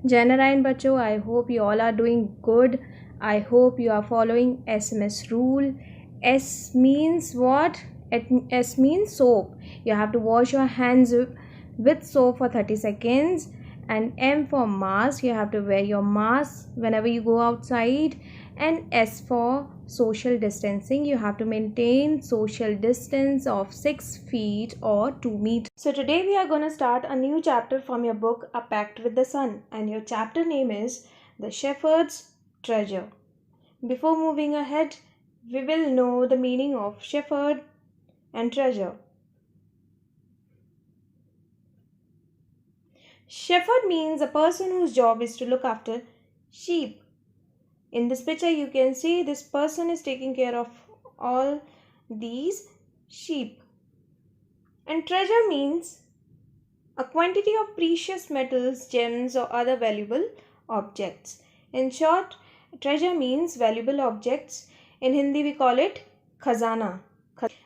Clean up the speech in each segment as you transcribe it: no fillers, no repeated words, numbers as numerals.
जय नारायण बच्चों, I hope you all are doing good. I hope you are following SMS rule. S means what? S means soap. You have to wash your hands with soap for 30 seconds. And M for mask. You have to wear your mask whenever you go outside. And S for social distancing. You have to maintain social distance of 6 feet or 2 meters. So today we are going to start a new chapter from your book A Pact with the Sun, and your chapter name is The Shepherd's Treasure. Before moving ahead, we will know the meaning of shepherd and treasure. Shepherd means a person whose job is to look after sheep. In this picture you can see this person is taking care of all these sheep. And treasure means a quantity of precious metals, gems or other valuable objects. In short, treasure means valuable objects. In Hindi we call it khazana.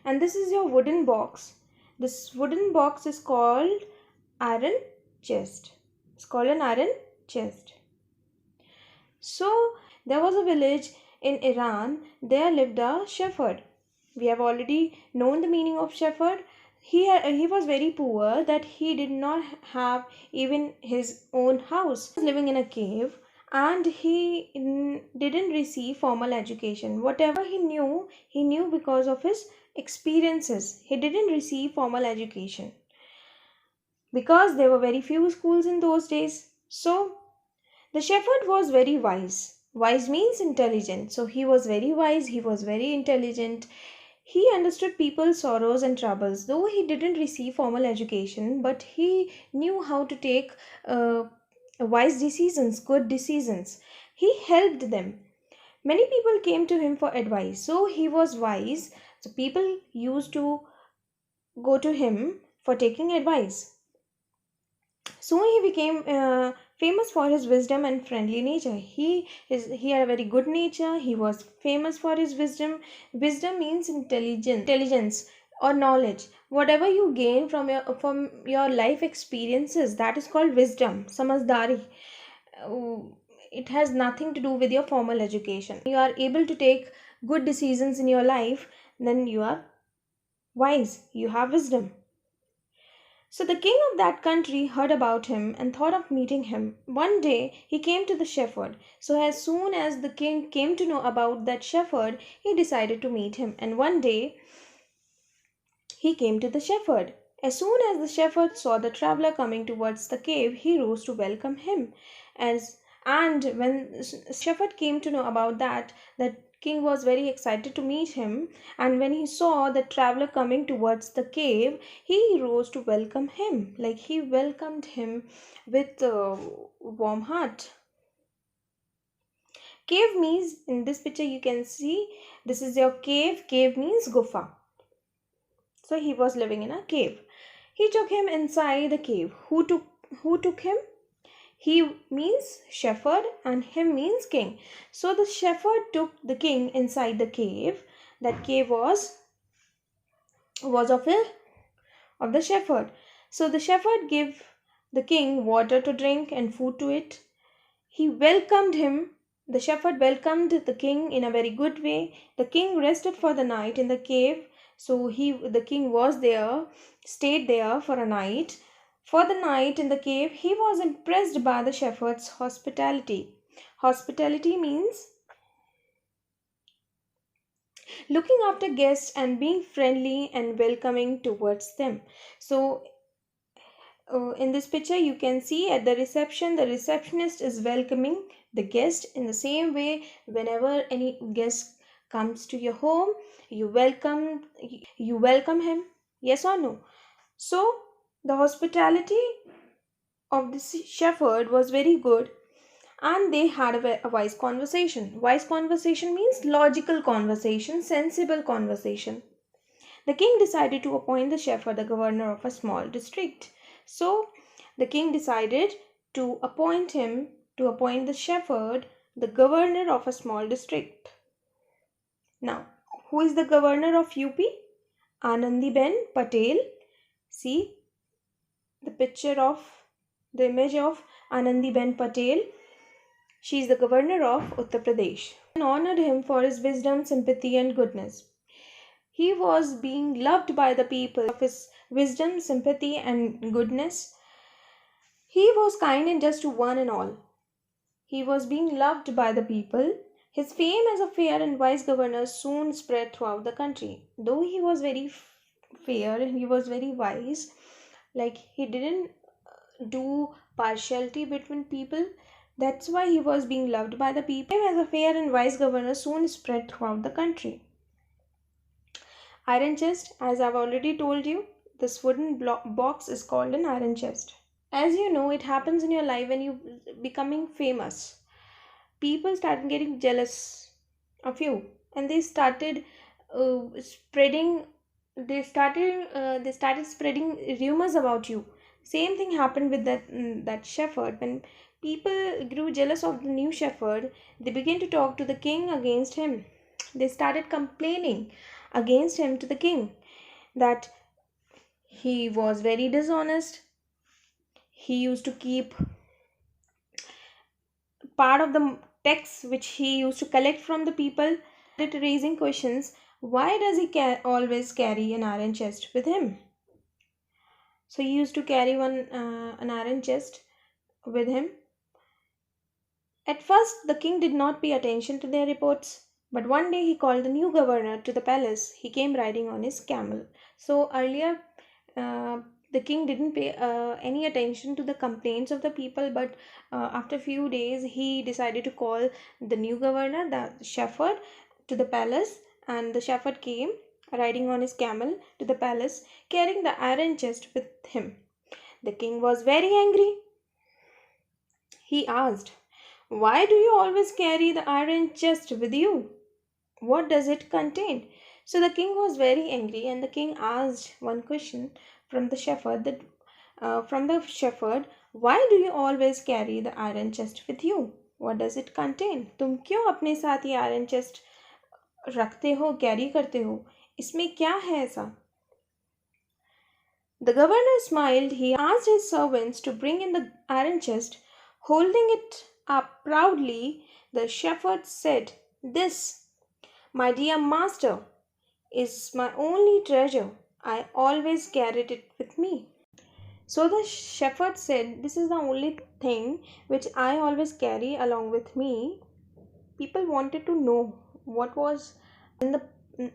And this is your wooden box. This wooden box is called iron chest. It's called an iron chest. So there was a village in Iran. There lived a shepherd. We have already known the meaning of shepherd. He was very poor that he did not have even his own house. He was living in a cave and he didn't receive formal education. Whatever he knew because of his experiences. He didn't receive formal education because there were very few schools in those days. So the shepherd was very wise. Wise means intelligent. So he was very wise, he was very intelligent. He understood people's sorrows and troubles. Though he didn't receive formal education, but he knew how to take wise decisions, good decisions. He helped them. Many people came to him for advice. So he was wise. So people used to go to him for taking advice. Soon he became famous for his wisdom and friendly nature. He had a very good nature. He was famous for his wisdom. Wisdom means intelligence or knowledge. Whatever you gain from your life experiences, that is called wisdom, samajhdari. It has nothing to do with your formal education. You are able to take good decisions in your life, then you are wise. You have wisdom. So the king of that country heard about him and thought of meeting him. One day he came to the shepherd. So as soon as the king came to know about that shepherd, he decided to meet him. And one day he came to the shepherd. As soon as the shepherd saw the traveler coming towards the cave, he rose to welcome him. And when the shepherd came to know about that king was very excited to meet him, and when he saw the traveler coming towards the cave, he rose to welcome him. Like he welcomed him with a warm heart. Cave means, in this picture you can see, this is your cave. Cave means gufa. So he was living in a cave. He took him inside the cave. Who took him? He means shepherd and him means king. So the shepherd took the king inside the cave. That cave was of the shepherd. So the shepherd gave the king water to drink and food to eat. He welcomed him. The shepherd welcomed the king in a very good way. The king rested for the night in the cave. So the king was there, stayed there for a night. For the night in the cave, he was impressed by the shepherd's hospitality. Hospitality means looking after guests and being friendly and welcoming towards them. So in this picture you can see at the reception, the receptionist is welcoming the guest. In the same way, whenever any guest comes to your home, you welcome him, yes or no? So the hospitality of this shepherd was very good, and they had a wise conversation. Wise conversation means logical conversation, sensible conversation. The king decided to appoint the shepherd the governor of a small district. So the king decided to appoint the shepherd the governor of a small district. Now, who is the governor of UP? Anandiben Patel. See the image of Anandiben Patel. She is the governor of Uttar Pradesh and honored him for his wisdom, sympathy, and goodness. He was being loved by the people of his wisdom, sympathy, and goodness. He was kind and just to one and all. He was being loved by the people. His fame as a fair and wise governor soon spread throughout the country. Though he was very fair and he was very wise, like he didn't do partiality between people. That's why he was being loved by the people. As a fair and wise governor soon spread throughout the country. Iron chest, as I've already told you, this wooden box is called an iron chest. As you know, it happens in your life when you becoming famous. People started getting jealous of you, and they started spreading. They started spreading rumors about you. Same thing happened with that shepherd. When people grew jealous of the new shepherd, they began to talk to the king against him. They started complaining against him to the king that he was very dishonest. He used to keep part of the tax which he used to collect from the people. Started raising questions. Why does he always carry an iron chest with him? So he used to carry an iron chest with him. At first, the king did not pay attention to their reports, but one day he called the new governor to the palace. He came riding on his camel. So earlier, the king didn't pay any attention to the complaints of the people, but after a few days, he decided to call the new governor, the shepherd, to the palace, and the shepherd came riding on his camel to the palace, carrying the iron chest with him. The king was very angry. He asked, "Why do you always carry the iron chest with you? What does it contain?" So the king was very angry, and the king asked one question from the shepherd "Why do you always carry the iron chest with you? What does it contain? तुम क्यों अपने साथ ये iron chest रखते हो, carry करते हो? इसमें क्या है ऐसा?" The governor smiled. He asked his servants to bring in the iron chest. Holding it up proudly, the shepherd said, "This, my dear master, is my only treasure. I always carried it with me." So the shepherd said, "This is the only thing which I always carry along with me." People wanted to know what was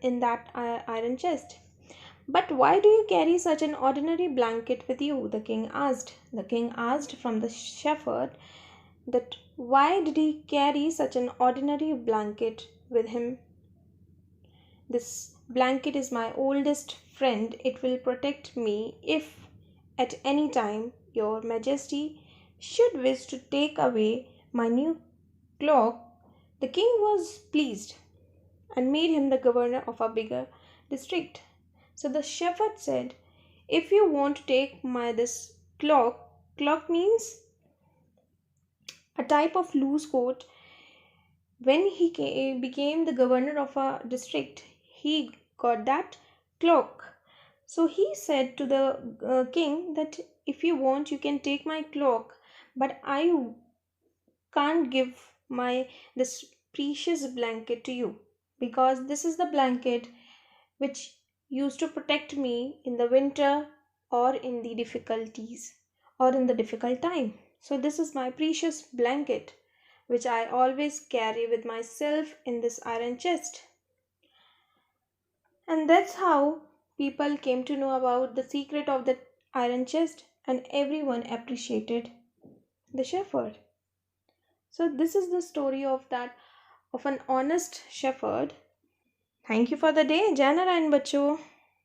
in that iron chest. "But why do you carry such an ordinary blanket with you?" the king asked. The king asked from the shepherd that why did he carry such an ordinary blanket with him. "This blanket is my oldest friend. It will protect me if at any time your majesty should wish to take away my new cloak." The king was pleased and made him the governor of a bigger district. So the shepherd said, "If you want to take this cloak means a type of loose coat." When he became the governor of a district, he got that cloak. So he said to the king that if you want, you can take my cloak, but I can't give this precious blanket to you, because this is the blanket which used to protect me in the winter or in the difficulties or in the difficult time. So this is my precious blanket which I always carry with myself in this iron chest. And that's how people came to know about the secret of the iron chest, and everyone appreciated the shepherd. So this is the story of an honest shepherd. Thank you for the day. Jai Narayan, bachcho.